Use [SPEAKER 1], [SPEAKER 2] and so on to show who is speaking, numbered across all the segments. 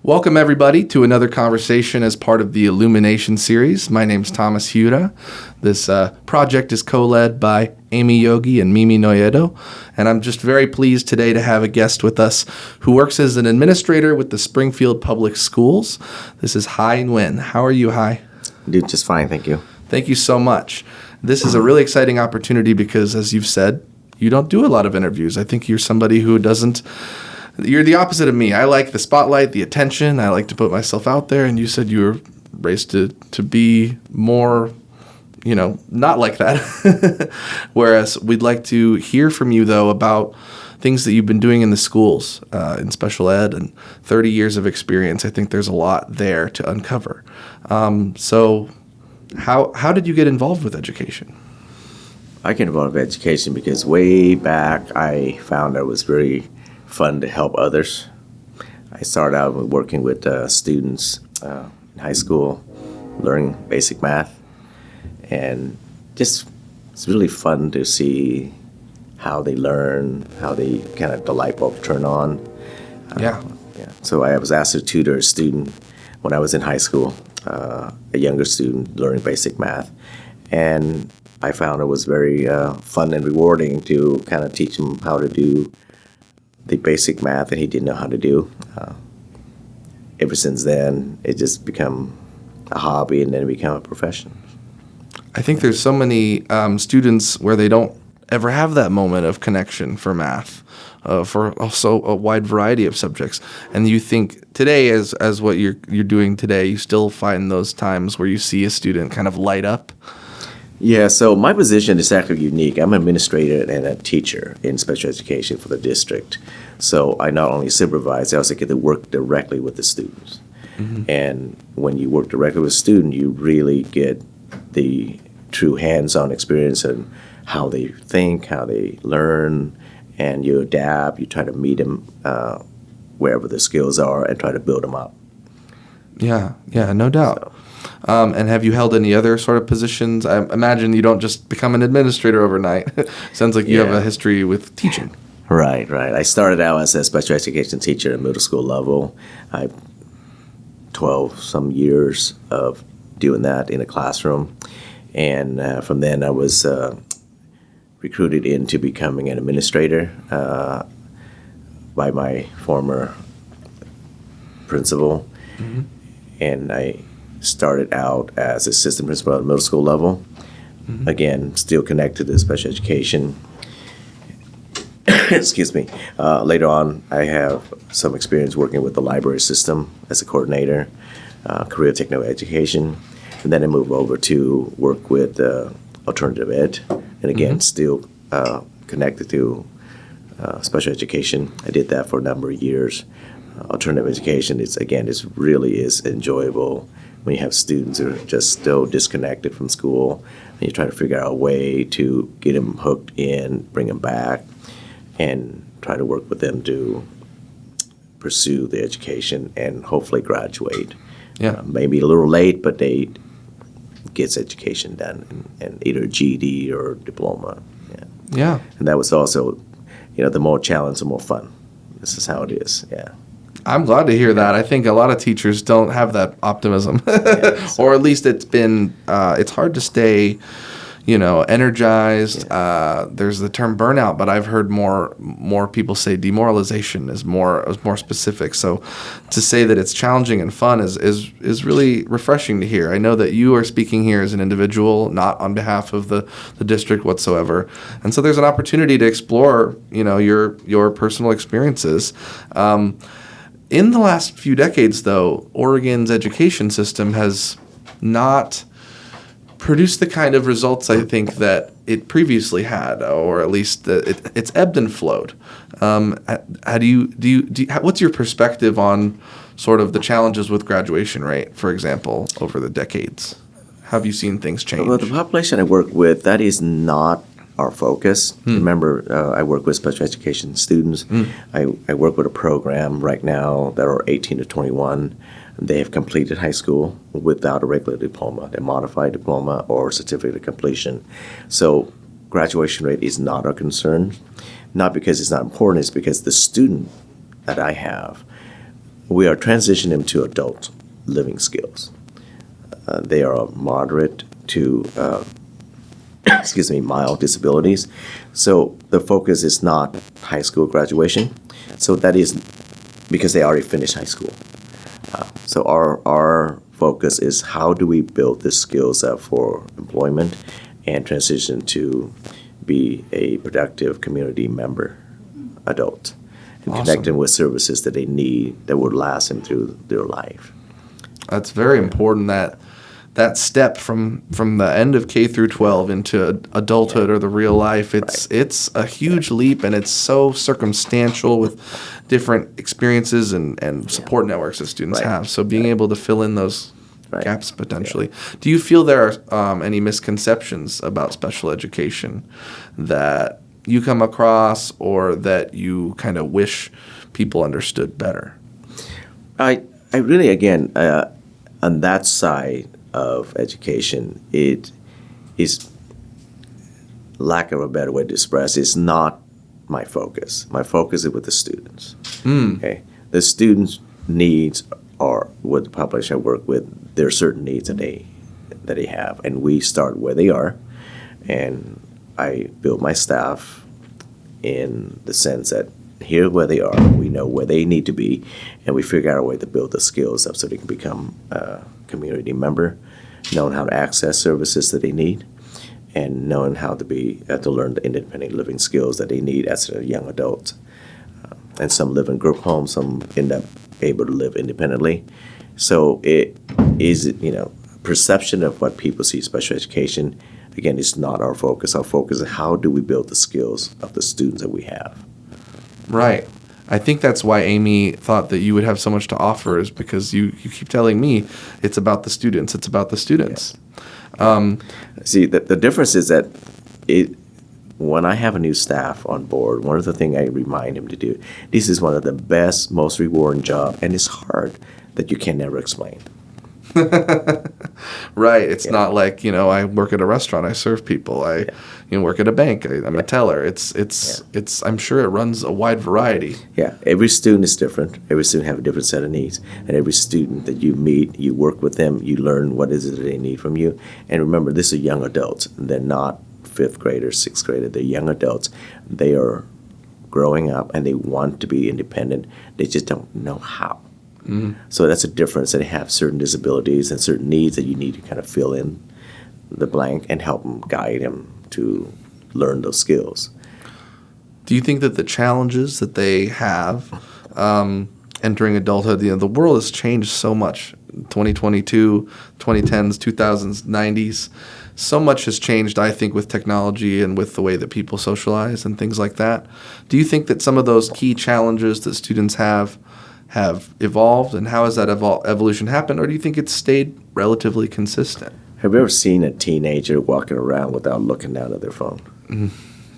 [SPEAKER 1] Welcome, everybody, to another conversation as part of the Illumination series. My name's Thomas Hura. This project is co-led by Amy Yogi and Mimi Noyedo, and I'm just very pleased today to have a guest with us who works as an administrator with the Springfield Public Schools. This is Hai Nguyen. How are you, Hai?
[SPEAKER 2] Doing just fine, thank you.
[SPEAKER 1] Thank you so much. This is a really exciting opportunity because, as you've said, you don't do a lot of interviews. I think you're somebody who doesn't... You're the opposite of me. I like the spotlight, the attention. I like to put myself out there. And you said you were raised to be more, not like that. Whereas we'd like to hear from you, though, about things that you've been doing in the schools, in special ed, and 30 years of experience. I think there's a lot there to uncover. So how did you get involved with education?
[SPEAKER 2] I get involved with education because way back I found it was very fun to help others. I started out working with students in high school, learning basic math, and just it's really fun to see how they learn, how they the light bulb turn on.
[SPEAKER 1] Yeah.
[SPEAKER 2] So I was asked to tutor a student when I was in high school, a younger student learning basic math, and I found it was very fun and rewarding to kind of teach him how to do the basic math that he didn't know how to do. Ever since then, it just become a hobby and then it became a profession.
[SPEAKER 1] I think there's so many students where they don't ever have that moment of connection for math, for also a wide variety of subjects. And you think today, as what you're doing today, you still find those times where you see a student kind of light up?
[SPEAKER 2] Yeah, so my position is actually unique. I'm an administrator and a teacher in special education for the district. So I not only supervise, I also get to work directly with the students. Mm-hmm. And when you work directly with a student, you really get the true hands-on experience and how they think, how they learn, and you adapt. You try to meet them wherever their skills are and try to build them up.
[SPEAKER 1] Yeah, no doubt. And have you held any other sort of positions? I imagine you don't just become an administrator overnight. Sounds like you have a history with teaching.
[SPEAKER 2] Right. I started out as a special education teacher at middle school level. I 12 some years of doing that in a classroom. And from then I was recruited into becoming an administrator by my former principal. Mm-hmm. And I started out as assistant principal at the middle school level. Mm-hmm. Again, still connected to special education. Excuse me. Later on, I have some experience working with the library system as a coordinator, career technical education. And then I moved over to work with alternative ed. And again, still connected to special education. I did that for a number of years. Alternative education is really enjoyable when you have students who are just still disconnected from school and you try to figure out a way to get them hooked in, bring them back, and try to work with them to pursue their education and hopefully graduate.
[SPEAKER 1] Yeah.
[SPEAKER 2] Maybe a little late, but they gets education done and either GED or diploma.
[SPEAKER 1] Yeah.
[SPEAKER 2] And that was also, the more challenge, the more fun. This is how it is, yeah.
[SPEAKER 1] I'm glad to hear that. I think a lot of teachers don't have that optimism, or at least it's hard to stay, energized. Yeah. There's the term burnout, but I've heard more people say demoralization is more specific. So to say that it's challenging and fun is really refreshing to hear. I know that you are speaking here as an individual, not on behalf of the district whatsoever. And so there's an opportunity to explore, your personal experiences. In the last few decades, though, Oregon's education system has not produced the kind of results I think that it previously had, or at least it's ebbed and flowed. How do you what's your perspective on sort of the challenges with graduation rate, for example, over the decades? Have you seen things change?
[SPEAKER 2] Well, the population I work with, that is not our focus. Remember, I work with special education students. I work with a program right now that are 18 to 21. They have completed high school without a regular diploma, a modified diploma or certificate of completion. So graduation rate is not our concern, not because it's not important, it's because the student that I have we are transitioning them to adult living skills. They are moderate to mild disabilities. So the focus is not high school graduation. So that is because they already finished high school. So our focus is how do we build the skills up for employment and transition to be a productive community member adult and
[SPEAKER 1] Awesome.
[SPEAKER 2] connect them with services that they need that would last them through their life.
[SPEAKER 1] That's very important, that step from the end of K through 12 into adulthood or the real life. It's a huge leap, and it's so circumstantial with different experiences and support networks that students
[SPEAKER 2] Right.
[SPEAKER 1] have. So being able to fill in those
[SPEAKER 2] Right.
[SPEAKER 1] gaps potentially. Do you feel there are any misconceptions about special education that you come across or that you kind of wish people understood better?
[SPEAKER 2] I really, again, on that side of education, it is, lack of a better way to express, is not my focus. My focus is with the students. Okay, the students' needs are with the population I work with. There are certain needs that they have, and we start where they are, and I build my staff in the sense that here where they are, we know where they need to be, and we figure out a way to build the skills up so they can become a community member, knowing how to access services that they need, and knowing how to be to learn the independent living skills that they need as a young adult. And some live in group homes, some end up able to live independently. So it is, perception of what people see special education, again, is not our focus. Our focus is how do we build the skills of the students that we have.
[SPEAKER 1] Right. I think that's why Amy thought that you would have so much to offer, is because you keep telling me it's about the students. It's about the students.
[SPEAKER 2] See, the difference is that when I have a new staff on board, one of the things I remind them to do, this is one of the best, most rewarding job, and it's hard that you can never explain.
[SPEAKER 1] Right. It's not like, I work at a restaurant, I serve people. I work at a bank, I'm a teller. It's I'm sure it runs a wide variety.
[SPEAKER 2] Yeah, every student is different. Every student have a different set of needs. And every student that you meet, you work with them, you learn what is it that they need from you. And remember, this is young adults. They're not fifth graders, sixth graders. They're young adults. They are growing up and they want to be independent. They just don't know how. Mm-hmm. So that's a difference. They have certain disabilities and certain needs that you need to kind of fill in the blank and help them, guide them to learn those skills.
[SPEAKER 1] Do you think that the challenges that they have entering adulthood, the world has changed so much, 2022, 2010s, 2000s, 90s, so much has changed, I think, with technology and with the way that people socialize and things like that. Do you think that some of those key challenges that students have evolved, and how has that evolution happened, or do you think it's stayed relatively consistent?
[SPEAKER 2] Have you ever seen a teenager walking around without looking down at their phone? Mm-hmm.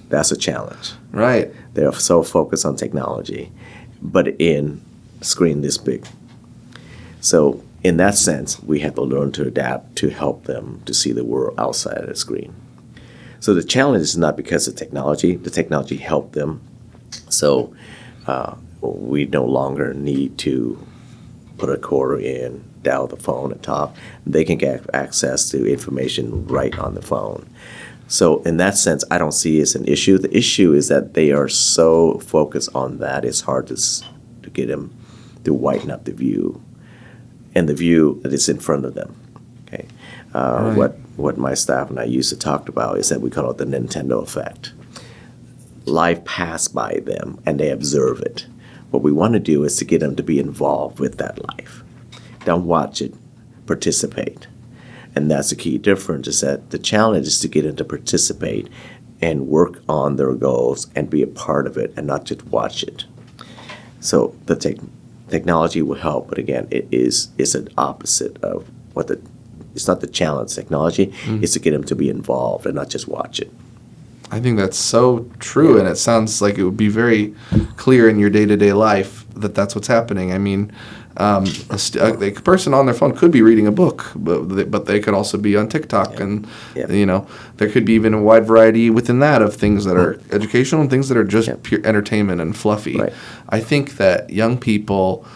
[SPEAKER 2] That's a challenge.
[SPEAKER 1] Right.
[SPEAKER 2] They're so focused on technology, but in a screen this big. So in that sense, we have to learn to adapt to help them to see the world outside of the screen. So the challenge is not because of technology. The technology helped them. So we no longer need to put a quarter in, dial the phone at top. They can get access to information right on the phone. So in that sense, I don't see it as an issue. The issue is that they are so focused on that, it's hard to get them to whiten up the view and the view that is in front of them. Okay, right. What my staff and I used to talk about is that we call it the Nintendo effect. Life passed by them and they observe it. What we want to do is to get them to be involved with that life. Don't watch it, participate. And that's the key difference, is that the challenge is to get them to participate and work on their goals and be a part of it and not just watch it. So the technology will help, but again, it's an opposite of it's not the challenge technology, it's to get them to be involved and not just watch it.
[SPEAKER 1] I think that's so true, and it sounds like it would be very clear in your day-to-day life that that's what's happening. I mean, a person on their phone could be reading a book, but they could also be on TikTok, and there could be even a wide variety within that of things that are educational and things that are just pure entertainment and fluffy.
[SPEAKER 2] Right.
[SPEAKER 1] I think that young people,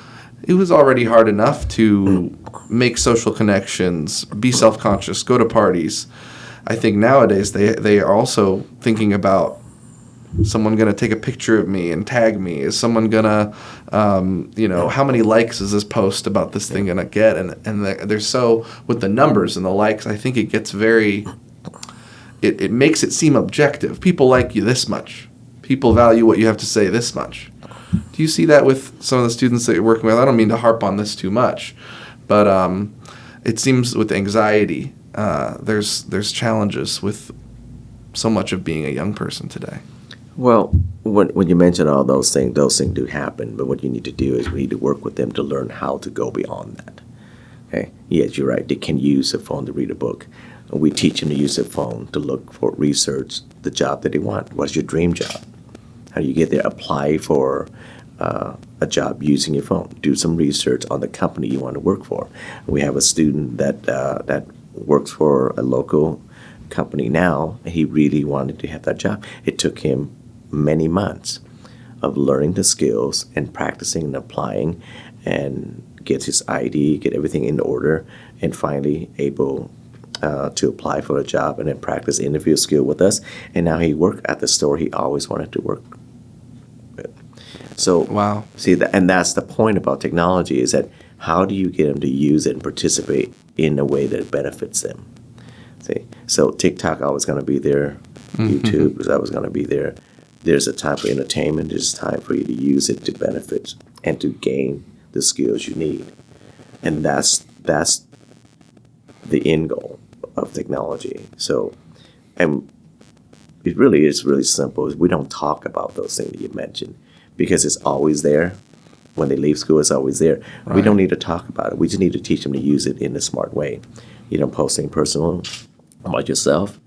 [SPEAKER 1] it was already hard enough to make social connections, be self-conscious, go to parties. I think nowadays they are also thinking about, someone going to take a picture of me and tag me? Is someone going to, how many likes is this post about this thing going to get? And they're so, with the numbers and the likes, I think it gets very, it makes it seem objective. People like you this much. People value what you have to say this much. Do you see that with some of the students that you're working with? I don't mean to harp on this too much, but it seems with anxiety, there's challenges with so much of being a young person today.
[SPEAKER 2] Well, when you mention all those things do happen. But what you need to do is we need to work with them to learn how to go beyond that. Okay? Yes, you're right. They can use a phone to read a book. We teach them to use a phone to look for research, the job that they want. What's your dream job? How do you get there? Apply for a job using your phone. Do some research on the company you want to work for. We have a student that works for a local company now, and he really wanted to have that job. It took him many months of learning the skills and practicing and applying, and get his ID, get everything in order, and finally able to apply for a job and then practice interview skill with us. And now he worked at the store he always wanted to work with. So,
[SPEAKER 1] wow.
[SPEAKER 2] See, and that's the point about technology, is that how do you get them to use it and participate in a way that benefits them? See, so TikTok always going to be there. YouTube is always going to be there. There's a time for entertainment. There's a time for you to use it to benefit and to gain the skills you need. And that's the end goal of technology. So, and it really is really simple. We don't talk about those things that you mentioned because it's always there. When they leave school, it's always there. Right. We don't need to talk about it. We just need to teach them to use it in a smart way. You don't post anything personal about yourself,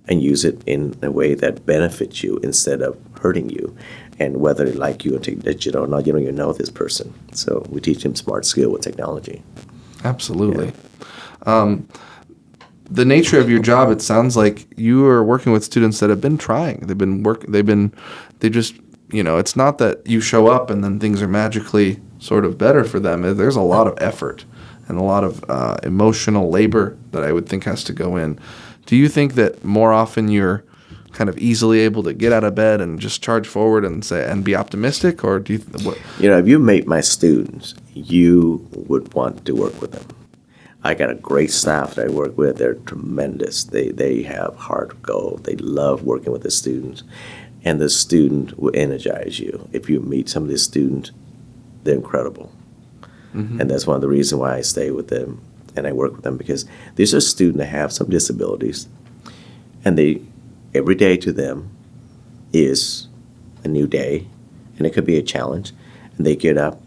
[SPEAKER 2] and use it in a way that benefits you instead of hurting you. And whether they like you or take digital or not, you don't even know this person. So we teach them smart skill with technology.
[SPEAKER 1] Absolutely. Yeah. The nature of your job, it sounds like you are working with students that have been trying. They just, it's not that you show up and then things are magically sort of better for them. There's a lot of effort and a lot of emotional labor that I would think has to go in. Do you think that more often you're kind of easily able to get out of bed and just charge forward and be optimistic, or do you?
[SPEAKER 2] If you meet my students, you would want to work with them. I got a great staff that I work with. They're tremendous. They have heart of gold. They love working with the students, and the student will energize you. If you meet some of these students, they're incredible, and that's one of the reasons why I stay with them. And I work with them because these are students that have some disabilities, and every day to them is a new day, and it could be a challenge, and they get up.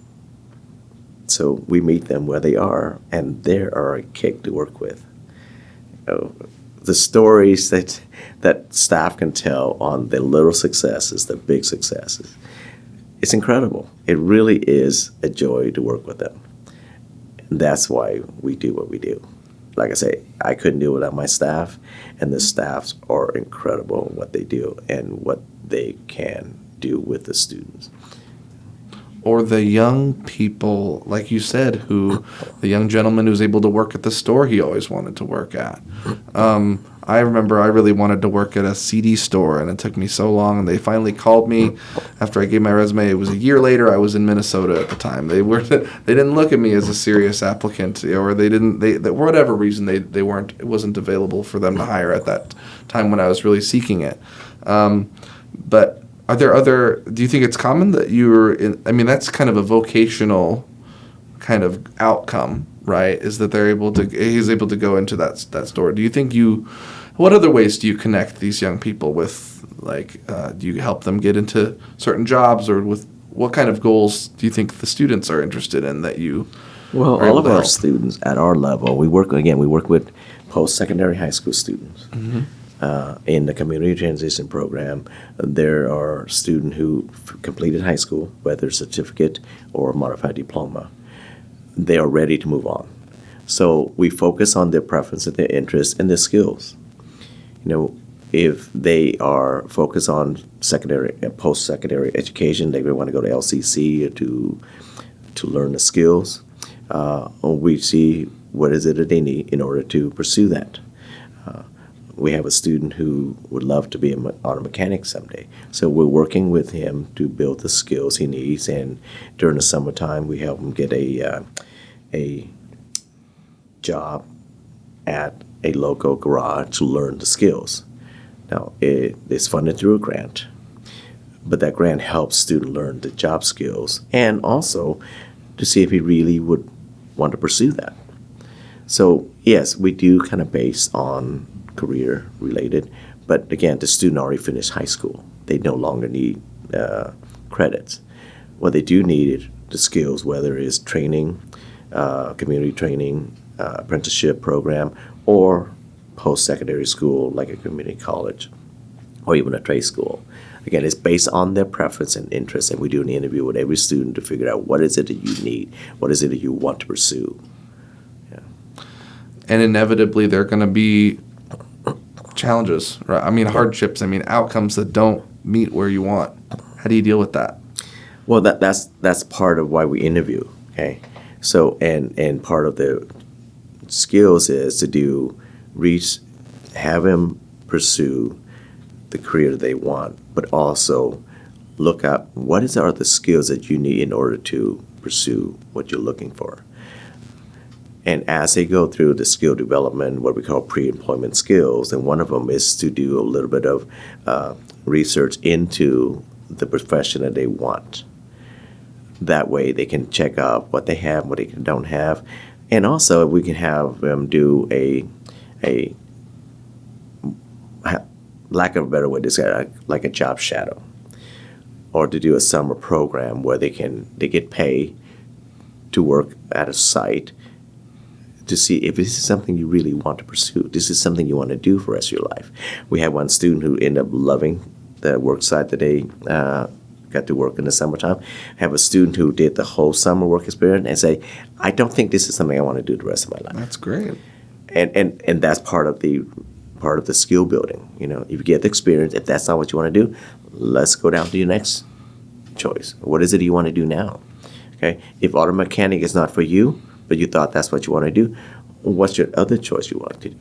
[SPEAKER 2] So we meet them where they are, and they are a kick to work with. The stories that staff can tell on the little successes, the big successes, it's incredible. It really is a joy to work with them. That's why we do what we do. Like I say, I couldn't do it without my staff, and the staffs are incredible in what they do and what they can do with the students.
[SPEAKER 1] Or the young people, like you said, the young gentleman who's able to work at the store he always wanted to work at. I remember I really wanted to work at a CD store, and it took me so long, and they finally called me after I gave my resume. It was a year later. I was in Minnesota at the time. They didn't look at me as a serious applicant, or they for whatever reason it wasn't available for them to hire at that time when I was really seeking it. But are there do you think it's common that that's kind of a vocational kind of outcome, right? Is that he's able to go into that store. Do you think what other ways do you connect these young people with, do you help them get into certain jobs, or with what kind of goals do you think the students are interested in that you
[SPEAKER 2] Well, all of our students at our level, we work with post-secondary high school students. In the community transition program, there are students who completed high school, whether certificate or modified diploma. They are ready to move on. So we focus on their preferences, their interests, and their skills. If they are focused on secondary and post-secondary education, they want to go to LCC or to learn the skills. We see what is it that they need in order to pursue that. We have a student who would love to be an auto mechanic someday. So we're working with him to build the skills he needs. And during the summertime, we help him get a job at a local garage to learn the skills. Now, it is funded through a grant, but that grant helps student learn the job skills and also to see if he really would want to pursue that. So yes, we do kind of base on career related, but again, the student already finished high school. They no longer need credits. What they do need is the skills, whether it's training, community training, apprenticeship program, or post-secondary school like a community college or even a trade school. Again, it's based on their preference and interest, and we do an interview with every student to figure out what is it that you need, what is it that you want to pursue. Yeah.
[SPEAKER 1] And inevitably, there are going to be challenges, right? I mean, hardships. I mean, outcomes that don't meet where you want. How do you deal with that?
[SPEAKER 2] Well, that's part of why we interview. Okay, so and part of the skills is to have him pursue the career they want, but also look at what are the skills that you need in order to pursue what you're looking for. And as they go through the skill development, what we call pre-employment skills, and one of them is to do a little bit of research into the profession that they want. That way they can check out what they have, what they don't have. And also we can have them do a lack of a better way to say it, like a job shadow, or to do a summer program where they get paid to work at a site to see if this is something you really want to pursue. This is something you want to do for the rest of your life. We had one student who ended up loving the work site that they got to work in the summertime. Have a student who did the whole summer work experience and say, I don't think this is something I want to do the rest of my life.
[SPEAKER 1] That's great.
[SPEAKER 2] And that's part of the skill building. If you get the experience, if that's not what you want to do, let's go down to your next choice. What is it you want to do now? Okay. If auto mechanic is not for you, but you thought that's what you want to do, what's your other choice you want to do?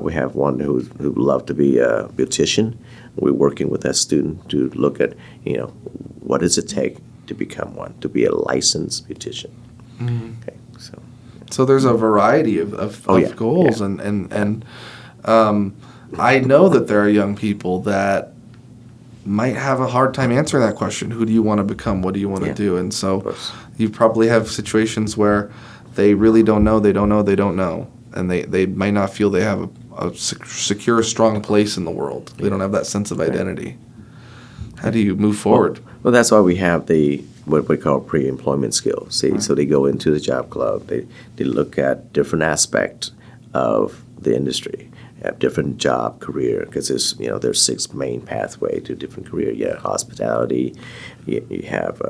[SPEAKER 2] We have one who loved to be a beautician. We're working with that student to look at, what does it take to become one, to be a licensed beautician. Mm-hmm. Okay,
[SPEAKER 1] so there's a variety of goals,
[SPEAKER 2] yeah.
[SPEAKER 1] and I know that there are young people that might have a hard time answering that question. Who do you want to become? What do you want to do? And so you probably have situations where they really don't know, and they might not feel they have a secure, strong place in the world. They don't have that sense of identity. How do you move forward?
[SPEAKER 2] Well, that's why we have what we call pre-employment skills. See, so they go into the job club. They look at different aspects of the industry, have different job career, because there's 6 main pathway to different career. You have hospitality. You have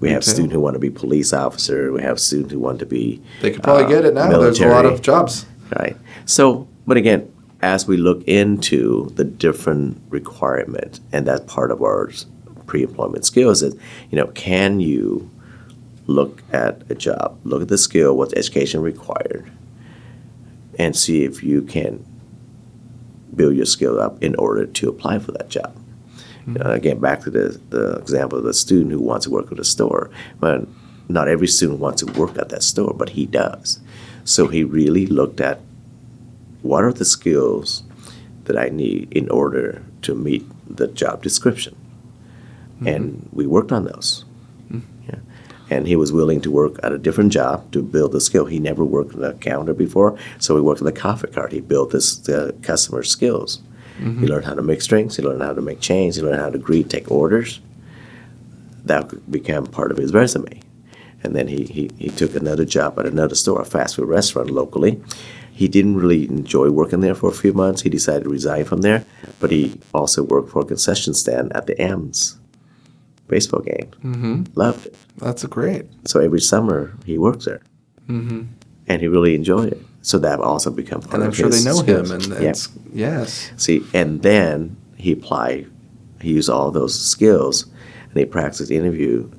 [SPEAKER 2] we have students who want to be police officer. We have students who want to be
[SPEAKER 1] They could probably get it now.
[SPEAKER 2] Military.
[SPEAKER 1] There's a lot of jobs.
[SPEAKER 2] Right. So, but again, as we look into the different requirements, and that's part of our pre-employment skills, is, can you look at a job, look at the skill, what's education required, and see if you can build your skill up in order to apply for that job. Again, back to the example of the student who wants to work at a store. But not every student wants to work at that store, but he does. So he really looked at what are the skills that I need in order to meet the job description. Mm-hmm. And we worked on those. Mm-hmm. Yeah. And he was willing to work at a different job to build the skill. He never worked at a counter before, so he worked at the coffee cart. He built the customer skills. Mm-hmm. He learned how to mix drinks. He learned how to make change. He learned how to greet, take orders. That became part of his resume. And then he took another job at another store, a fast food restaurant locally. He didn't really enjoy working there for a few months. He decided to resign from there. But he also worked for a concession stand at the M's baseball game. Mm-hmm. Loved it.
[SPEAKER 1] That's great.
[SPEAKER 2] So every summer he worked there. Mm-hmm. And he really enjoyed it. So that also become part of his
[SPEAKER 1] And I'm sure they know
[SPEAKER 2] skills.
[SPEAKER 1] him. And yes.
[SPEAKER 2] See, and then he used all those skills, and he practiced interview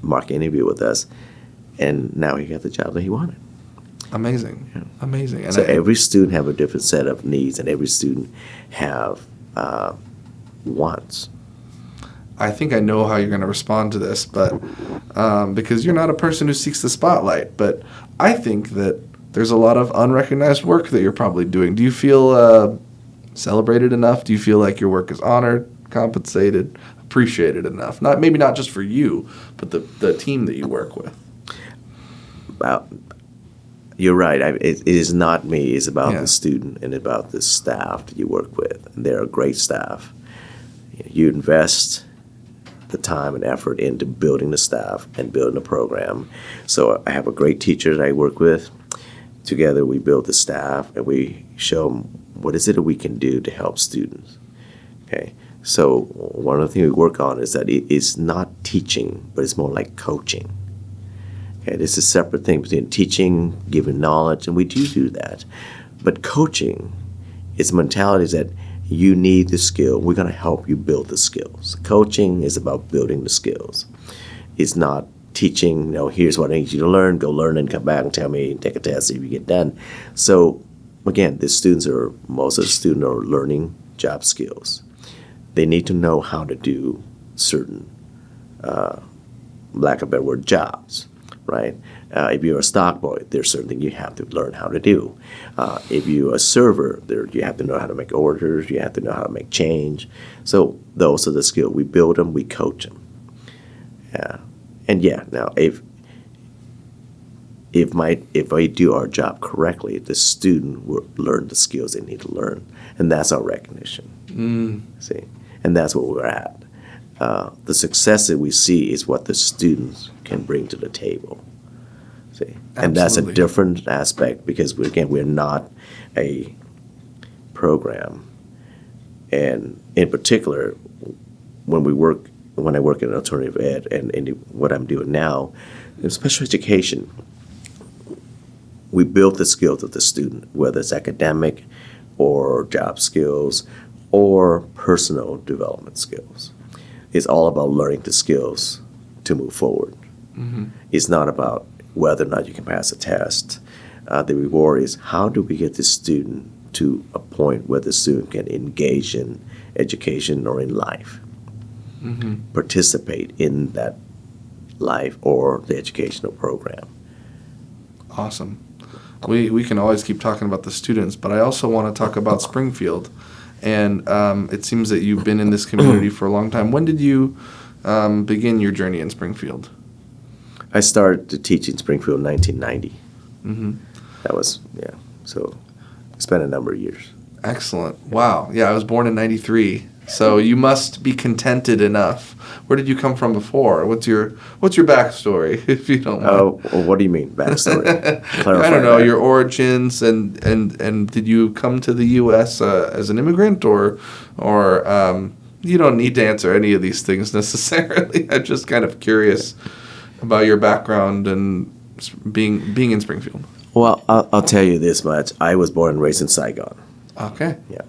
[SPEAKER 2] mock interview with us, and now he got the job that he wanted.
[SPEAKER 1] Amazing.
[SPEAKER 2] Yeah.
[SPEAKER 1] Amazing. And
[SPEAKER 2] So every student have a different set of needs, and every student have wants.
[SPEAKER 1] I think I know how you're going to respond to this, but because you're not a person who seeks the spotlight, but I think that there's a lot of unrecognized work that you're probably doing. Do you feel celebrated enough? Do you feel like your work is honored, compensated, appreciated enough? Maybe not just for you, but the team that you work with.
[SPEAKER 2] You're right. It is not me. It's about
[SPEAKER 1] Yeah.
[SPEAKER 2] the student and about the staff that you work with. And they're a great staff. You invest the time and effort into building the staff and building the program. So I have a great teacher that I work with. Together we build the staff and we show them what is it that we can do to help students. Okay. So one of the things we work on is that it is not teaching, but it's more like coaching. Okay, this is a separate thing between teaching, giving knowledge, and we do that. But coaching is mentalities that you need the skill. We're going to help you build the skills. Coaching is about building the skills. It's not teaching, here's what I need you to learn, go learn and come back and tell me, take a test, see if you get done. So, again, most of the students are learning job skills. They need to know how to do certain, lack of a better word, jobs. Right? If you're a stock boy, there's certain things you have to learn how to do. If you're a server, you have to know how to make orders. You have to know how to make change. So those are the skills. We build them. We coach them. Now if I do our job correctly, the student will learn the skills they need to learn, and that's our recognition. See, and that's what we're at. The success that we see is what the students can bring to the table. See, and that's a
[SPEAKER 1] Absolutely.
[SPEAKER 2] different aspect because we're not a program, and in particular, when I work in alternative ed and what I'm doing now, in special education, we build the skills of the student, whether it's academic or job skills or personal development skills. It's all about learning the skills to move forward. Mm-hmm. It's not about whether or not you can pass a test. The reward is how do we get the student to a point where the student can engage in education or in life, participate in that life or the educational program.
[SPEAKER 1] Awesome. We can always keep talking about the students, but I also want to talk about Springfield. And it seems that you've been in this community for a long time. When did you begin your journey in Springfield?
[SPEAKER 2] I started to teach in Springfield in 1990. Mm-hmm. That was, so I spent a number of years.
[SPEAKER 1] Excellent. Wow. Yeah, I was born in 93. So you must be contented enough. Where did you come from before? What's your backstory, if you don't mind?
[SPEAKER 2] What do you mean, backstory?
[SPEAKER 1] I don't know,
[SPEAKER 2] that.
[SPEAKER 1] your origins, and did you come to the U.S. As an immigrant, or you don't need to answer any of these things necessarily. I'm just kind of curious about your background and being in Springfield.
[SPEAKER 2] Well, I'll tell you this much. I was born and raised in Saigon.
[SPEAKER 1] Okay.
[SPEAKER 2] Yeah.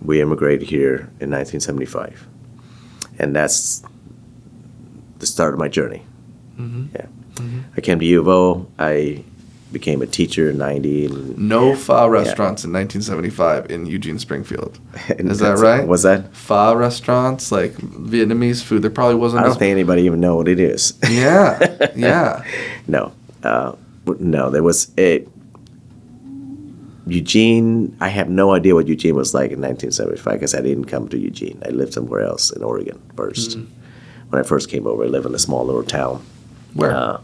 [SPEAKER 2] We immigrated here in 1975. And that's the start of my journey. Mm-hmm. Yeah. Mm-hmm. I came to U of O. I became a teacher in 90.
[SPEAKER 1] No pho restaurants in 1975 in Eugene, Springfield. Is that right?
[SPEAKER 2] Was that?
[SPEAKER 1] Pho restaurants, like Vietnamese food. There probably wasn't.
[SPEAKER 2] I don't think anybody even know what it is.
[SPEAKER 1] Yeah, yeah.
[SPEAKER 2] No. No, there was a... Eugene, I have no idea what Eugene was like in 1975 because I didn't come to Eugene. I lived somewhere else in Oregon first. When I first came over, I lived in a small little town.
[SPEAKER 1] Where?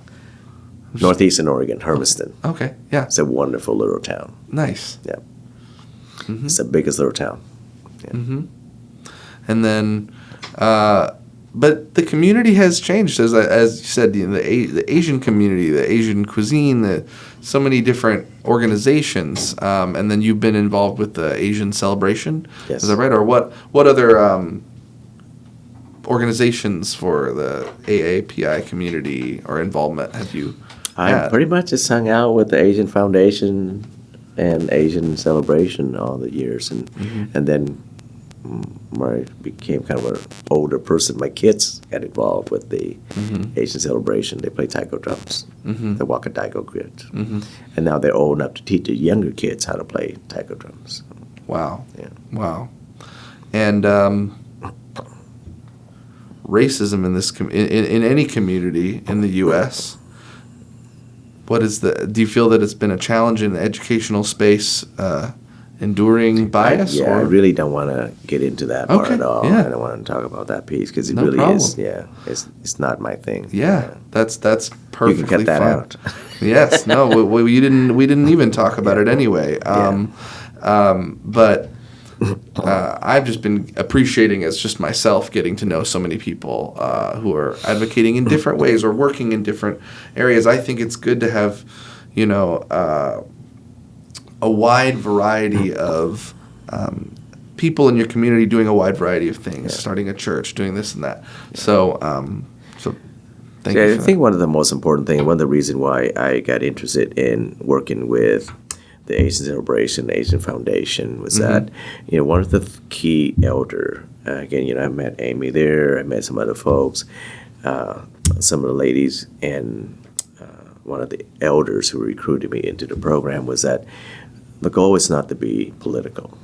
[SPEAKER 2] Northeastern Oregon, Hermiston.
[SPEAKER 1] Okay, yeah.
[SPEAKER 2] It's a wonderful little town.
[SPEAKER 1] Nice.
[SPEAKER 2] Yeah. Mm-hmm. It's the biggest little town. Yeah.
[SPEAKER 1] Mm-hmm. And then, but the community has changed, as you said, the Asian community, the Asian cuisine, so many different organizations, and then you've been involved with the Asian Celebration.
[SPEAKER 2] Yes.
[SPEAKER 1] Is that right? Or what other organizations for the AAPI community or involvement have you had?
[SPEAKER 2] I pretty much just hung out with the Asian Foundation and Asian Celebration all the years, and then where I became kind of an older person, my kids got involved with the Asian celebration. They play taiko drums, the Waka Taiko grid. And now they're old enough to teach the younger kids how to play taiko drums.
[SPEAKER 1] Wow.
[SPEAKER 2] Yeah.
[SPEAKER 1] Wow. And racism in this in any community in the U.S. Do you feel that it's been a challenge in the educational space, enduring bias?
[SPEAKER 2] I really don't want to get into that part at all.
[SPEAKER 1] Yeah.
[SPEAKER 2] I don't want to talk about that piece because it
[SPEAKER 1] No
[SPEAKER 2] really
[SPEAKER 1] problem.
[SPEAKER 2] is. Yeah, it's not my thing.
[SPEAKER 1] Yeah, that's perfectly
[SPEAKER 2] You can cut that
[SPEAKER 1] fine.
[SPEAKER 2] out.
[SPEAKER 1] Yes, no, we didn't even talk about it anyway. But I've just been appreciating as just myself getting to know so many people who are advocating in different ways or working in different areas. I think it's good to have, a wide variety of people in your community doing a wide variety of things, starting a church, doing this and that. So thank you
[SPEAKER 2] I
[SPEAKER 1] for
[SPEAKER 2] think one of the most important things, one of the reasons why I got interested in working with the Asian Celebration, the Asian Foundation, was that, one of the key elder, again, I met Amy there, I met some other folks, some of the ladies, and one of the elders who recruited me into the program was that the goal is not to be political.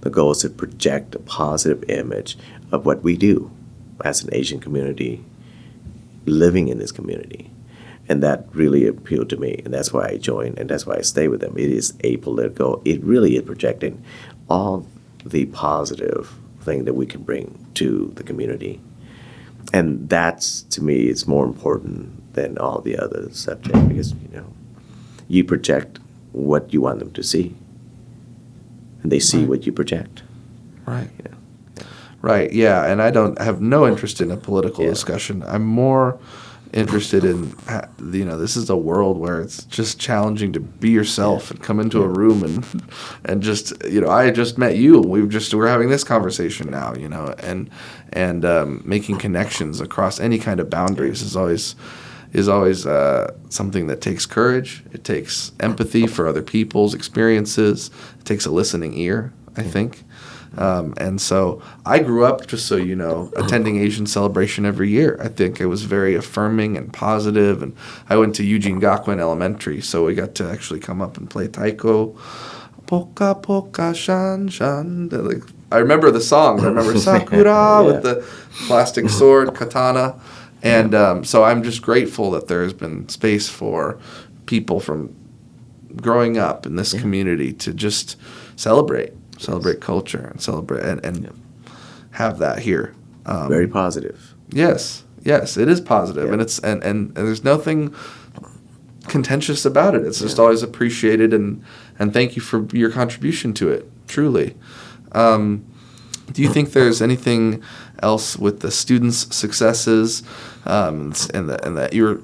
[SPEAKER 2] The goal is to project a positive image of what we do as an Asian community living in this community. And that really appealed to me, and that's why I joined, and that's why I stay with them. It is apolitical. It really is projecting all the positive thing that we can bring to the community. And that's, to me, is more important than all the other subjects because, you project what you want them to see, and they see what you project.
[SPEAKER 1] Right. Right, yeah, and I have no interest in a political discussion. I'm more interested in, this is a world where it's just challenging to be yourself and come into a room and just, I just met you. We're having this conversation now, and making connections across any kind of boundaries is always something that takes courage. It takes empathy for other people's experiences. It takes a listening ear, I think. And so I grew up, just so you know, attending Asian Celebration every year. I think it was very affirming and positive. And I went to Eugene Gakuen Elementary, so we got to actually come up and play taiko. Poka poka shan shan. I remember the songs. I remember Sakura with the plastic sword, katana. And so I'm just grateful that there's been space for people from growing up in this community to just celebrate culture and celebrate and have that here.
[SPEAKER 2] Very positive.
[SPEAKER 1] Yes, it is positive, and it's and there's nothing contentious about it. It's just always appreciated, and thank you for your contribution to it. Truly. Do you think there's anything else with the students' successes and that your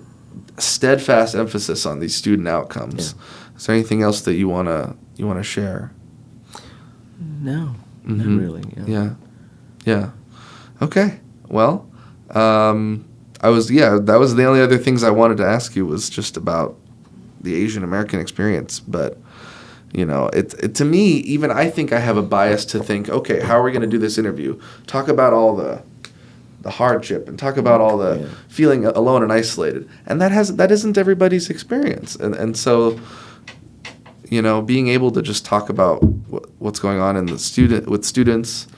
[SPEAKER 1] steadfast emphasis on these student outcomes? Is there anything else that you wanna share?
[SPEAKER 2] No, not really.
[SPEAKER 1] Yeah. Okay. Well, that was the only other things I wanted to ask you was just about the Asian American experience, but. It to me, even I think I have a bias to think, okay, how are we going to do this interview? Talk about all the hardship and talk about all the feeling alone and isolated, and that isn't everybody's experience, and so, being able to just talk about what's going on with students,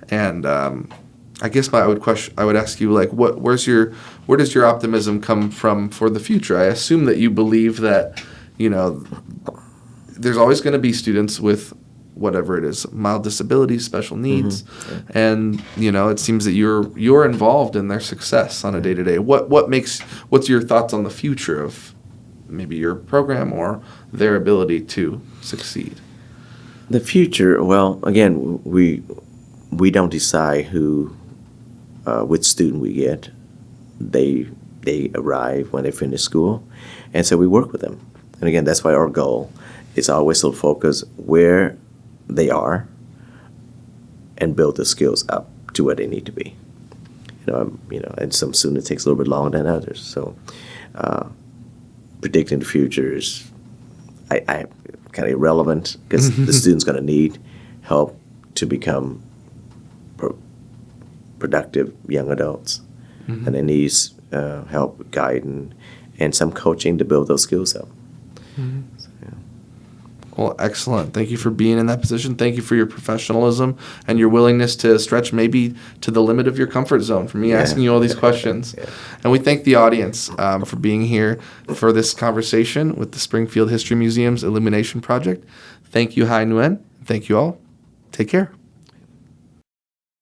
[SPEAKER 1] and I guess I would ask you, like, where does your optimism come from for the future? I assume that you believe that, there's always going to be students with whatever it is, mild disabilities, special needs, and it seems that you're involved in their success on a day-to-day. What's your thoughts on the future of maybe your program or their ability to succeed?
[SPEAKER 2] The future, well, again, we don't decide which student we get. They arrive when they finish school, and so we work with them. And again, that's why our goal is always to focus where they are and build the skills up to where they need to be. And some students it takes a little bit longer than others. So predicting the future is I kind of irrelevant because the student's going to need help to become productive young adults, and it needs help, guiding, and some coaching to build those skills up. So, yeah.
[SPEAKER 1] Well, excellent. Thank you for being in that position. Thank you for your professionalism and your willingness to stretch maybe to the limit of your comfort zone for me asking you all these questions.
[SPEAKER 2] Yeah.
[SPEAKER 1] And we thank the audience for being here for this conversation with the Springfield History Museum's Illumination Project. Thank you, Nguyen. Thank you all. Take care.